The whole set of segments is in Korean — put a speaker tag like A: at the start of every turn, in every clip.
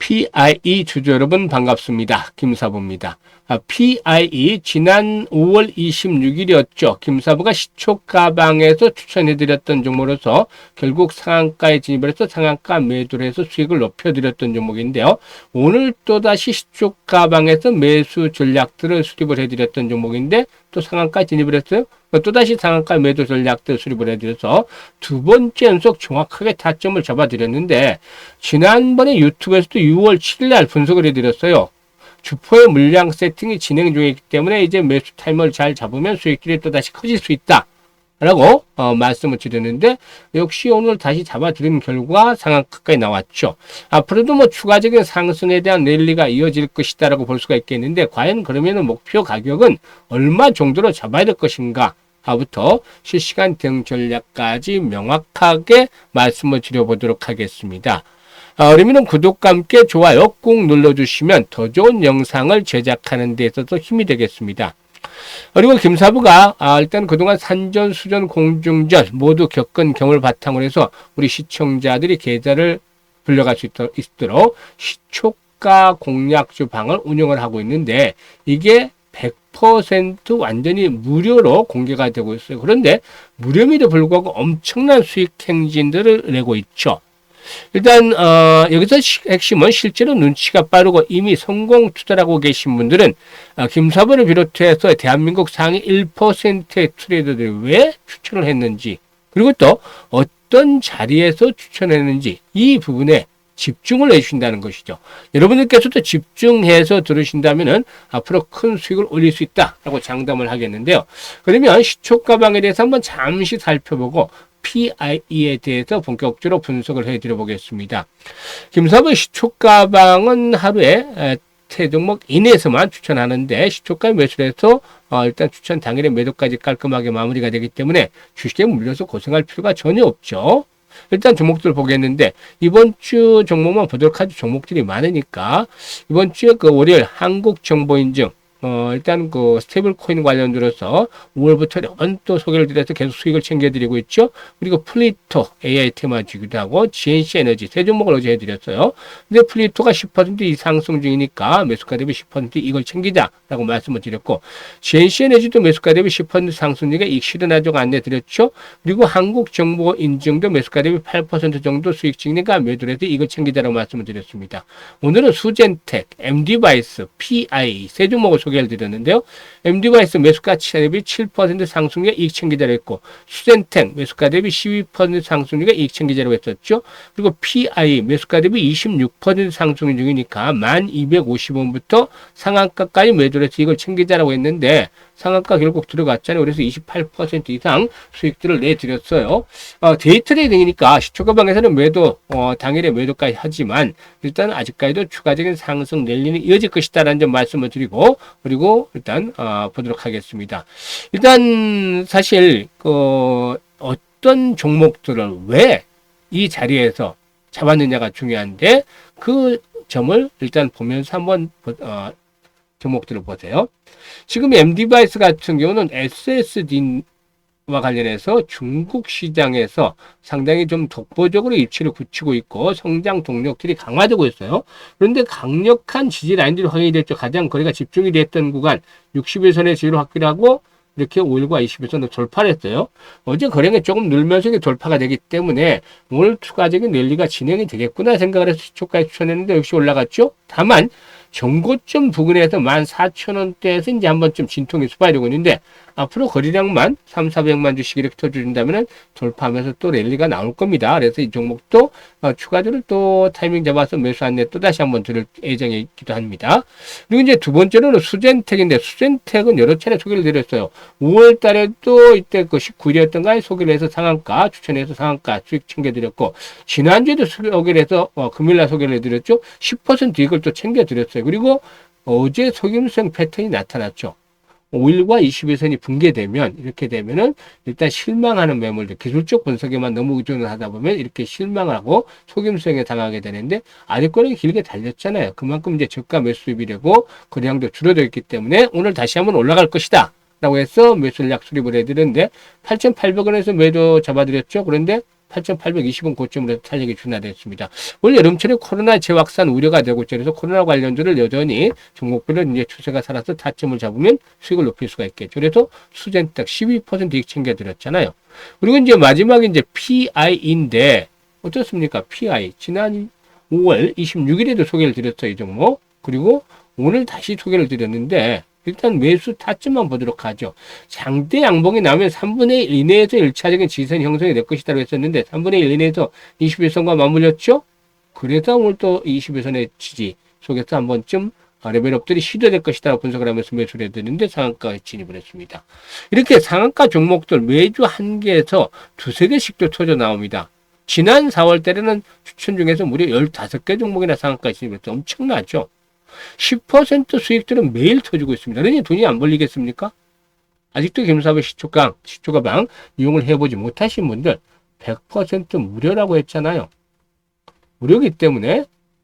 A: PIE 주주 여러분 반갑습니다. 김사부입니다. PIE 지난 5월 26일이었죠. 김사부가 시초가방에서 추천해드렸던 종목으로서 결국 상한가에 진입을 해서 상한가 매도를 해서 수익을 높여드렸던 종목인데요. 오늘 또다시 시초가방에서 매수 전략들을 수립을 해드렸던 종목인데 또 상한가 진입을 했어요. 또다시 상한가 매도 전략들 수립을 해드려서 두 번째 연속 정확하게 타점을 잡아드렸는데 지난번에 유튜브에서도 6월 7일 날 분석을 해드렸어요. 주포의 물량 세팅이 진행 중이기 때문에 이제 매수 타임을 잘 잡으면 수익률이 또다시 커질 수 있다 라고 말씀을 드렸는데 역시 오늘 다시 잡아드린 결과 상한가까지 나왔죠. 앞으로도 뭐 추가적인 상승에 대한 랠리가 이어질 것이다 라고 볼 수가 있겠는데 과연 그러면 목표 가격은 얼마 정도로 잡아야 될 것인가 부터 실시간 대응 전략까지 명확하게 말씀을 드려보도록 하겠습니다. 그러면 구독과 함께 좋아요 꾹 눌러주시면 더 좋은 영상을 제작하는 데 있어서 힘이 되겠습니다. 그리고 김사부가 일단 그동안 산전, 수전, 공중전 모두 겪은 경험을 바탕으로 해서 우리 시청자들이 계좌를 불려갈 수 있도록 시초가 공략주 방을 운영을 하고 있는데 이게 100% 완전히 무료로 공개가 되고 있어요. 그런데 무료임에도 불구하고 엄청난 수익 행진들을 내고 있죠. 일단 여기서 핵심은 실제로 눈치가 빠르고 이미 성공 투자하고 계신 분들은 김사부를 비롯해서 대한민국 상위 1%의 트레이더들이 왜 추천을 했는지 그리고 또 어떤 자리에서 추천했는지 이 부분에 집중을 해주신다는 것이죠. 여러분들께서도 집중해서 들으신다면은 앞으로 큰 수익을 올릴 수 있다라고 장담을 하겠는데요. 그러면 시초가방에 대해서 한번 잠시 살펴보고 PIE에 대해서 본격적으로 분석을 해드려 보겠습니다. 김사부 시초가방은 하루에 세 종목 이내에서만 추천하는데 시초가 매수를 해서 일단 추천 당일에 매도까지 깔끔하게 마무리가 되기 때문에 주식에 물려서 고생할 필요가 전혀 없죠. 일단 종목들 보겠는데 이번 주 종목만 보도록 하죠. 종목들이 많으니까 이번 주에 그 월요일 한국정보인증 일단 그 스테이블 코인 관련 들어서 5월부터 또 소개를 드려서 계속 수익을 챙겨드리고 있죠. 그리고 플리토 AI 테마주기도 하고 GNC 에너지 세 종목을 어제 해드렸어요. 근데 플리토가 10% 이상승 중이니까 매수가 대비 10% 이걸 챙기자라고 말씀을 드렸고 GNC 에너지도 매수가 대비 10% 상승률에 이익 실현하자고 안내 드렸죠. 그리고 한국정보인증도 매수가 대비 8% 정도 수익 증리가 매도를 해서 이걸 챙기자라고 말씀을 드렸습니다. 오늘은 수젠텍, MD바이스, PI 세 종목을 소개를 드렸는데요. MD바이스 매수가 대비 7% 상승률에 이익 챙기자로 했고 수젠텍 매수가 대비 12% 상승률에 이익 챙기자로 했었죠. 그리고 PI 매수가 대비 26% 상승 중이니까 1250원부터 상한가까지 매도를 해서 이걸 챙기자라고 했는데 상한가 결국 들어갔잖아요. 그래서 28% 이상 수익들을 내드렸어요. 데이트레이딩이니까 시초가방에서는 매도 당일에 매도까지 하지만 일단 아직까지도 추가적인 상승 랠리는 이어질 것이다라는 점 말씀을 드리고 그리고 일단 보도록 하겠습니다. 일단 사실 어떤 종목들을 왜 이 자리에서 잡았느냐가 중요한데 그 점을 일단 보면서 한번 종목들을 보세요. 지금 MD바이스 같은 경우는 SSD와 관련해서 중국 시장에서 상당히 좀 독보적으로 위치를 굳히고 있고 성장 동력들이 강화되고 있어요. 그런데 강력한 지지 라인들이 확인이 됐죠. 가장 거래가 집중이 됐던 구간 60일선의 지지를 확인하고 이렇게 5일과 20일선을 돌파를 했어요. 어제 거래가 조금 늘면서 돌파가 되기 때문에 오늘 추가적인 랠리가 진행이 되겠구나 생각을 해서 시초가에 추천했는데 역시 올라갔죠. 다만 정고점 부근에서 14,000원대에서 이제 한번 좀 진통이 수반되고 있는데 앞으로 거래량만 3,400만 주씩 이렇게 터준다면 돌파하면서 또 랠리가 나올 겁니다. 그래서 이 종목도 추가적으로 또 타이밍 잡아서 매수 안내 또 다시 한번 들을 예정이기도 합니다. 그리고 이제 두 번째로는 수젠텍인데 수젠텍은 여러 차례 소개를 드렸어요. 5월 달에도 이때 그 19일이었던가에 소개를 해서 상한가 추천해서 상한가 수익 챙겨드렸고 지난주에도 소개를 해서 금요일날 소개를 해드렸죠. 10% 이걸 또 챙겨드렸어요. 그리고 어제 속임수형 패턴이 나타났죠. 5일과 20일선이 붕괴되면 이렇게 되면은 일단 실망하는 매물들 기술적 분석에만 너무 의존을 하다 보면 이렇게 실망하고 속임수형에 당하게 되는데 아직거래가 길게 달렸잖아요. 그만큼 이제 저가 매수 수입이 되고 거래량도 줄어들어 있기 때문에 오늘 다시 한번 올라갈 것이다 라고 해서 매수 전략 수립을 해드렸는데 8,800원에서 매도 잡아드렸죠. 그런데 8,820원 고점으로 해서 탄력이 준화됐습니다. 올 여름철에 코로나 재확산 우려가 되고 있죠. 그래서 코로나 관련주를 여전히 종목별로 이제 추세가 살아서 타점을 잡으면 수익을 높일 수가 있겠죠. 그래서 수젠딱 12% 이익 챙겨드렸잖아요. 그리고 이제 마지막에 이제 PI인데 어떻습니까? PI 지난 5월 26일에도 소개를 드렸어요. 이 종목. 그리고 오늘 다시 소개를 드렸는데 일단 매수 타점만 보도록 하죠. 장대 양봉이 나오면 3분의 1 이내에서 1차적인 지선 형성이 될 것이라고 했었는데 3분의 1 이내에서 21선과 맞물렸죠. 그래서 오늘 또 21선의 지지 속에서 한 번쯤 레벨업들이 시도될 것이다 분석을 하면서 매수를 해드렸는데 상한가에 진입을 했습니다. 이렇게 상한가 종목들 매주 한 개에서 두세 개씩도 터져 나옵니다. 지난 4월 달에는 추천 중에서 무려 15개 종목이나 상한가에 진입했죠. 엄청나죠. 10% 수익들은 매일 터지고 있습니다. 그러니 돈이 안 벌리겠습니까? 아직도 김사부 시초가방 이용을 해보지 못하신 분들 100% 무료라고 했잖아요. 무료이기 때문에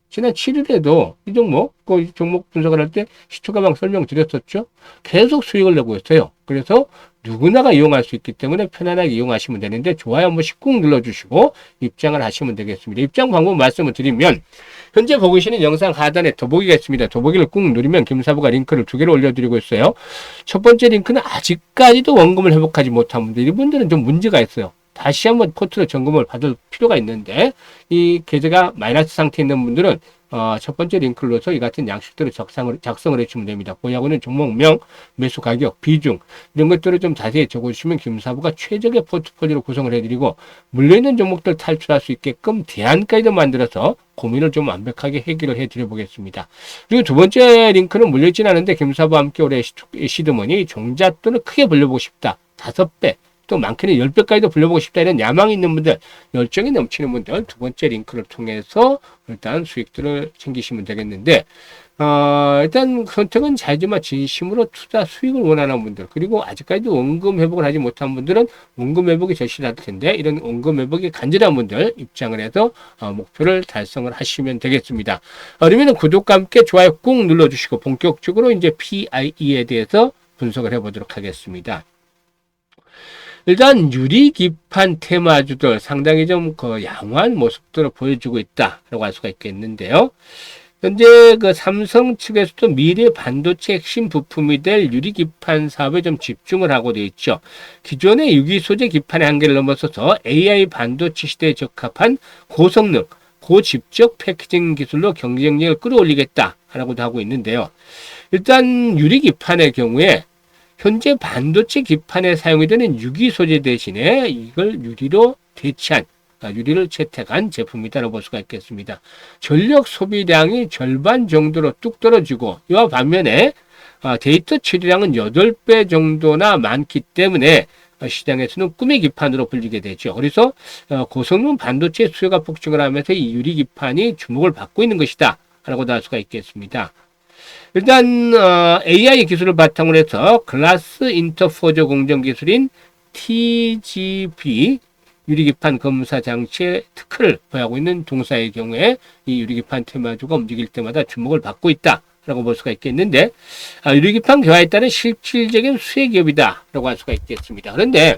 A: 지난 7일에도 이 종목, 그 종목 분석을 할 때 시초가방 설명드렸었죠. 계속 수익을 내고 있어요. 그래서 누구나가 이용할 수 있기 때문에 편안하게 이용하시면 되는데 좋아요 한 번씩 꾹 눌러주시고 입장을 하시면 되겠습니다. 입장 방법 말씀을 드리면 현재 보고 계시는 영상 하단에 더보기가 있습니다. 더보기를 꾹 누르면 김사부가 링크를 2개를 올려드리고 있어요. 첫 번째 링크는 아직까지도 원금을 회복하지 못한 분들, 이분들은 좀 문제가 있어요. 다시 한번 포트로 점검을 받을 필요가 있는데 이 계좌가 마이너스 상태에 있는 분들은 첫 번째 링크를 넣어서 이 같은 양식들을 작성을 해주시면 됩니다. 보유하고는 종목명, 매수 가격, 비중 이런 것들을 좀 자세히 적어주시면 김사부가 최적의 포트폴리오로 구성을 해드리고 물려있는 종목들 탈출할 수 있게끔 대안까지도 만들어서 고민을 좀 완벽하게 해결을 해드려 보겠습니다. 그리고 두 번째 링크는 물려있진 않은데 김사부와 함께 올해 시드머니 종잣돈을 크게 벌려보고 싶다. 5배 또 많게는 10배까지도 불려보고 싶다 이런 야망이 있는 분들, 열정이 넘치는 분들 두 번째 링크를 통해서 일단 수익들을 챙기시면 되겠는데 일단 선택은 자유지만 진심으로 투자 수익을 원하는 분들, 그리고 아직까지도 원금 회복을 하지 못한 분들은 원금 회복이 절실할 텐데 이런 원금 회복이 간절한 분들 입장을 해서 목표를 달성을 하시면 되겠습니다. 그러면 구독과 함께 좋아요 꾹 눌러주시고 본격적으로 이제 PIE에 대해서 분석을 해보도록 하겠습니다. 일단 유리기판 테마주들 상당히 좀 양호한 모습들을 보여주고 있다라고 할 수가 있겠는데요. 현재 그 삼성 측에서도 미래 반도체 핵심 부품이 될 유리기판 사업에 좀 집중을 하고 되어 있죠. 기존의 유기 소재 기판의 한계를 넘어서서 AI 반도체 시대에 적합한 고성능, 고집적 패키징 기술로 경쟁력을 끌어올리겠다라고도 하고 있는데요. 일단 유리기판의 경우에 현재 반도체 기판에 사용이 되는 유기 소재 대신에 이걸 유리로 대체한, 유리를 채택한 제품이다라고 볼 수가 있겠습니다. 전력 소비량이 절반 정도로 뚝 떨어지고 이와 반면에 데이터 처리량은 8배 정도나 많기 때문에 시장에서는 꿈의 기판으로 불리게 되죠. 그래서 고성능 반도체 수요가 폭증을 하면서 이 유리 기판이 주목을 받고 있는 것이다 라고도 할 수가 있겠습니다. 일단 AI 기술을 바탕으로 해서 글라스 인터포저 공정 기술인 TGV 유리기판 검사 장치의 특허를 보유하고 있는 동사의 경우에 이 유리기판 테마주가 움직일 때마다 주목을 받고 있다라고 볼 수가 있겠는데 유리기판 개화에 따른 실질적인 수혜 기업이다라고 할 수가 있겠습니다. 그런데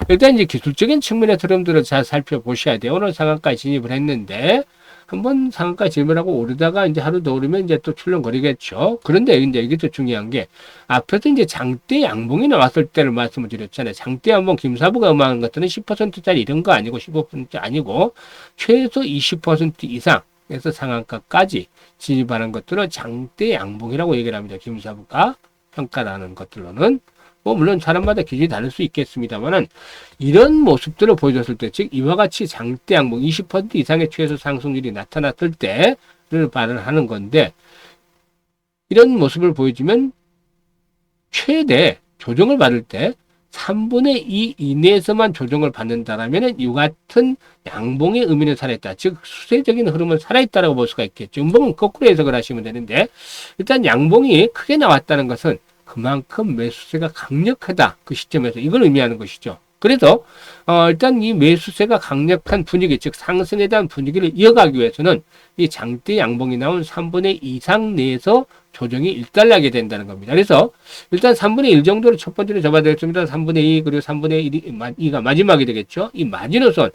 A: 일단 이제 기술적인 측면의 흐름들을 잘 살펴보셔야 돼요. 오늘 상한가 진입을 했는데 한번 상한가 진입하고 오르다가 이제 하루 더 오르면 이제 또 출렁거리겠죠. 그런데 이제 이게 또 중요한 게 앞에서 이제 장대 양봉이 나왔을 때를 말씀을 드렸잖아요. 장대 양봉 김사부가 음악한 것들은 10%짜리 이런 거 아니고 15% 아니고 최소 20% 이상에서 상한가까지 진입하는 것들을 장대 양봉이라고 얘기를 합니다. 김사부가 평가하는 것들로는. 물론 사람마다 기준이 다를 수 있겠습니다만은 이런 모습들을 보여줬을 때, 즉 이와 같이 장대 양봉 20% 이상의 최소 상승률이 나타났을 때를 발언하는 건데 이런 모습을 보여주면 최대 조정을 받을 때 3분의 2 이내에서만 조정을 받는다라면 이 같은 양봉의 의미는 살아있다. 즉 수세적인 흐름은 살아있다라고 볼 수가 있겠죠. 음봉은 거꾸로 해석을 하시면 되는데 일단 양봉이 크게 나왔다는 것은 그만큼 매수세가 강력하다. 그 시점에서 이걸 의미하는 것이죠. 그래서 일단 이 매수세가 강력한 분위기, 즉 상승에 대한 분위기를 이어가기 위해서는 이 장대 양봉이 나온 3분의 2 이상 내에서 조정이 일단락이 된다는 겁니다. 그래서 일단 3분의 1 정도를 첫 번째로 잡아야 되겠습니다. 3분의 2 그리고 3분의 2가 마지막이 되겠죠. 이 마지노선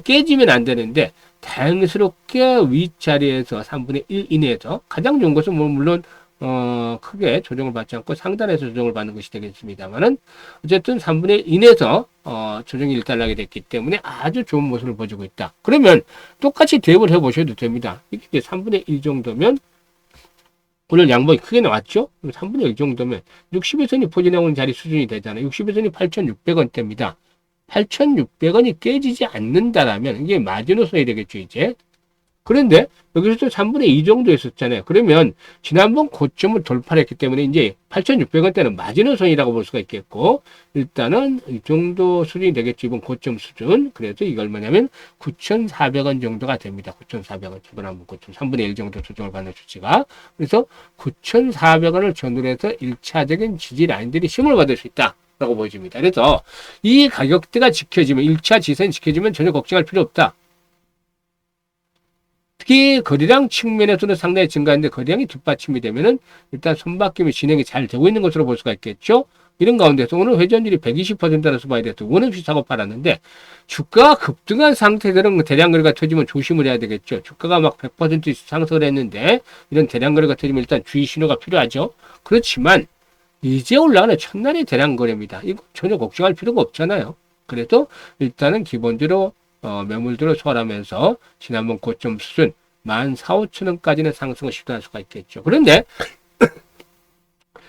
A: 깨지면 안 되는데 다행스럽게 윗자리에서 3분의 1 이내에서 가장 좋은 것은 뭐 물론 크게 조정을 받지 않고 상단에서 조정을 받는 것이 되겠습니다만은 어쨌든 3분의 1 이내에서 조정이 일단락이 됐기 때문에 아주 좋은 모습을 보여주고 있다. 그러면 똑같이 대입을 해 보셔도 됩니다. 이게 이제 3분의 1 정도면 오늘 양봉이 크게 나왔죠? 3분의 1 정도면 60일선이 포진하고 있는 자리 수준이 되잖아요. 60일선이 8,600원대입니다. 8,600원이 깨지지 않는다라면 이게 마지노선이 되겠죠, 이제. 그런데 여기서 또 3분의 2 정도 있었잖아요. 그러면 지난번 고점을 돌파를 했기 때문에 이제 8,600원대는 마지노선이라고 볼 수가 있겠고, 일단은 이 정도 수준이 되겠죠. 이번 고점 수준. 그래서 이게 얼마냐면 9,400원 정도가 됩니다. 9,400원. 저번 한번 고점 3분의 1 정도 조정을 받는 수치가. 그래서 9,400원을 전후로 해서 1차적인 지지 라인들이 힘을 받을 수 있다. 라고 보여집니다. 그래서 이 가격대가 지켜지면 1차 지선이 지켜지면 전혀 걱정할 필요 없다. 특히 거래량 측면에서는 상당히 증가했는데 거래량이 뒷받침이 되면은 일단 손바뀜이 진행이 잘 되고 있는 것으로 볼 수가 있겠죠. 이런 가운데서 오늘 회전율이 120%라서 봐야 돼서 원 없이 사고 팔았는데 주가가 급등한 상태들은 대량 거래가 터지면 조심을 해야 되겠죠. 주가가 막 100% 상승을 했는데 이런 대량 거래가 터지면 일단 주의 신호가 필요하죠. 그렇지만 이제 올라가는 첫날이 대량 거래입니다. 이거 전혀 걱정할 필요가 없잖아요. 그래도 일단은 기본적으로 매물들을 소화하면서 지난번 고점 수준 14,500원까지는 상승을 시도할 수가 있겠죠. 그런데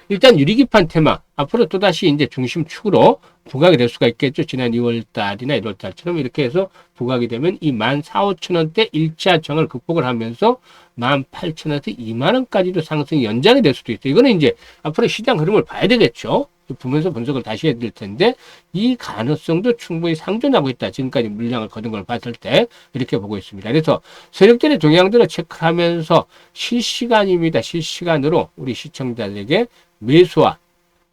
A: 일단 유리기판 테마 앞으로 또다시 이제 중심축으로 부각이 될 수가 있겠죠. 지난 2월달이나 1월달처럼 이렇게 해서 부각이 되면 이 14,500원대 1차 정을 극복을 하면서 18,000원에서 20,000원까지도 상승이 연장이 될 수도 있어요. 이거는 이제 앞으로 시장 흐름을 봐야 되겠죠. 보면서 분석을 다시 해야 될 텐데 이 가능성도 충분히 상존하고 있다. 지금까지 물량을 거둔 걸 봤을 때 이렇게 보고 있습니다. 그래서 세력들의 동향들을 체크하면서 실시간입니다. 실시간으로 우리 시청자들에게 매수와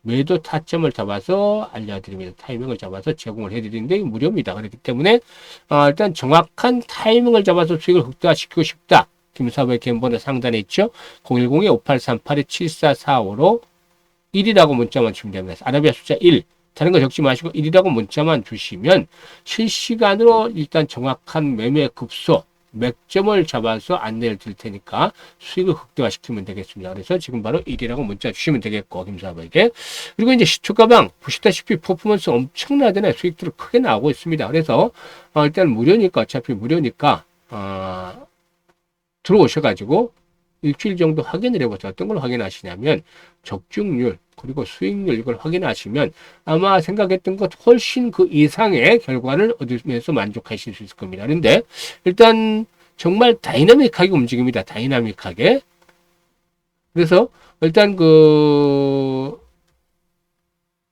A: 매도 타점을 잡아서 알려드립니다. 타이밍을 잡아서 제공을 해드리는데 무료입니다. 그렇기 때문에 일단 정확한 타이밍을 잡아서 수익을 극대화시키고 싶다. 김사부의 개인번호 상단에 있죠. 010-5838-7445로 1이라고 문자만 주시면 됩니다. 아라비아 숫자 1. 다른 거 적지 마시고 1이라고 문자만 주시면 실시간으로 일단 정확한 매매 급소, 맥점을 잡아서 안내를 드릴 테니까 수익을 극대화시키면 되겠습니다. 그래서 지금 바로 1이라고 문자 주시면 되겠고, 김사부에게. 그리고 이제 시초가방 보시다시피 퍼포먼스 엄청나잖아요. 수익들이 크게 나오고 있습니다. 그래서 일단 무료니까, 어차피 무료니까 들어오셔가지고 일주일 정도 확인을 해보세요. 어떤 걸 확인하시냐면 적중률 그리고 수익률 이걸 확인하시면 아마 생각했던 것 훨씬 그 이상의 결과를 얻으면서 만족하실 수 있을 겁니다. 그런데 일단 정말 다이나믹하게 움직입니다. 다이나믹하게. 그래서 일단 그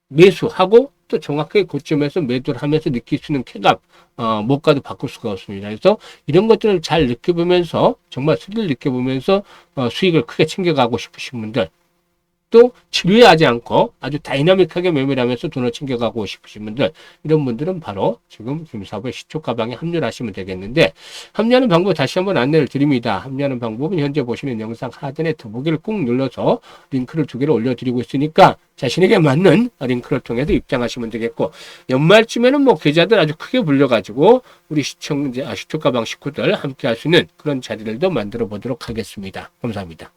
A: 매수하고 또 정확하게 고점에서 매도를 하면서 느낄 수 있는 쾌감, 뭐가도 바꿀 수가 없습니다. 그래서 이런 것들을 잘 느껴보면서 정말 스릴을 느껴보면서 수익을 크게 챙겨가고 싶으신 분들, 또 지루해하지 않고 아주 다이나믹하게 매매를 하면서 돈을 챙겨가고 싶으신 분들, 이런 분들은 바로 지금 김사부의 시초가방에 합류를 하시면 되겠는데, 합류하는 방법 다시 한번 안내를 드립니다. 합류하는 방법은 현재 보시는 영상 하단에 더보기를 꾹 눌러서 링크를 2개를 올려드리고 있으니까 자신에게 맞는 링크를 통해서 입장하시면 되겠고, 연말쯤에는 뭐 계좌들 아주 크게 불려가지고 우리 시초가방 식구들 함께 할 수 있는 그런 자리들도 만들어 보도록 하겠습니다. 감사합니다.